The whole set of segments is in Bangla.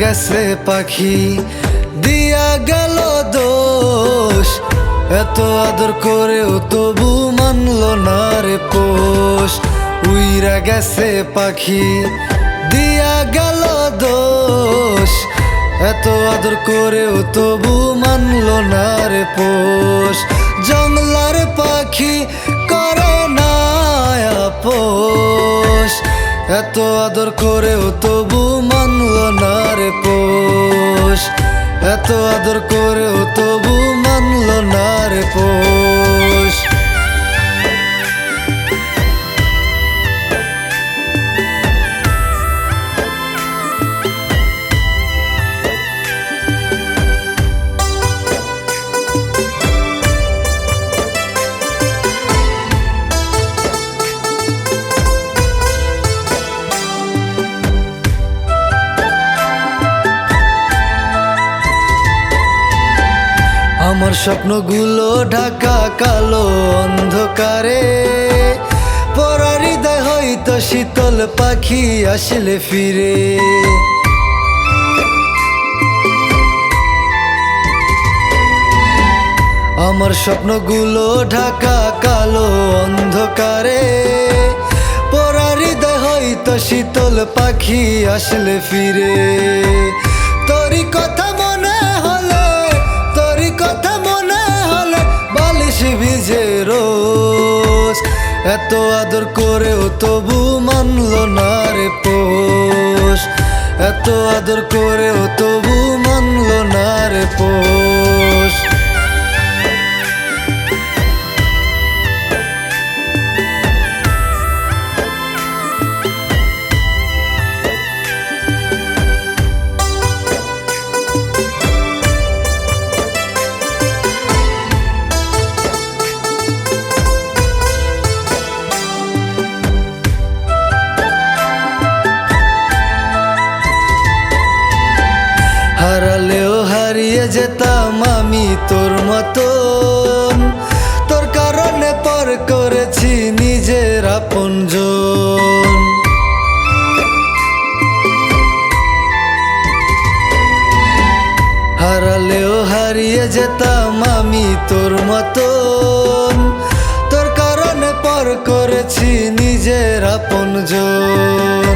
গেছে পাখি দিয়া গেল দোষ, এত আদর করেও তবু মানলো না রে পোষ। উইরা গেছে পাখি দিয়া গেল দোষ, এত আদর করেও তবু মানলো না রে পোষ। জংলার পাখি করে না আপোষ, এত আদর করেও তবু মানলো না রে পোষ, এত আদর করেও তবু মানলো না রে পোষ। আমার স্বপ্নগুলো ঢাকা কালো অন্ধকারে, পরার হৃদয় হয়তো শীতল পাখি আসলে ফিরে। আমার স্বপ্নগুলো ঢাকা কালো অন্ধকারে, পরার হৃদয় হয়তো শীতল পাখি আসলে ফিরে। তোরই কথা মনে হলে, তোরই কথা মনে হলে বালিশ ভিজে রোজ, এত আদর করেও তবু মানলো না রে পোষ, এত আদর করেও তবু মানলো না রে পোষ। হারালেও হারিয়ে যেতাম আমি তোর মতন, তোর কারণে পর করেছি নিজের আপনজন। হারালেও হারিয়ে যেতাম আমি তোর মতন, তোর কারণে পর করেছি নিজের আপনজন।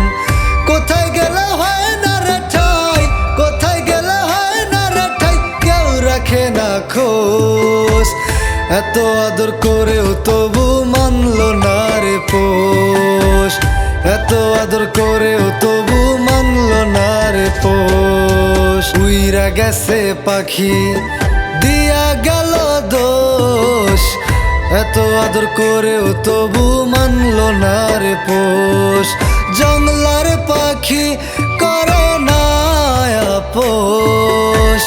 কোথায় গেল হয় না রে ঠাই, কোথায় গেল হয় না রে ঠাই, কেউ রাখে না খোঁজ, এত আদর করেও তবু মানলো না রে পোষ, এত আদর করেও তবু মানলো না রে পোষ। উইরা গেছে পাখি দিয়া গেল দোষ, এত আদর করেও তবু মানলো না রে পোষ। জংলার পাখি করে না আপোষ,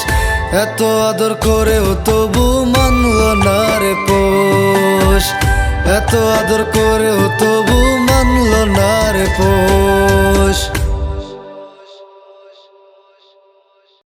এত আদর করেও তবু মানলো না রে পোষ, এত আদর করেও তবু মানলো না রে পোষ।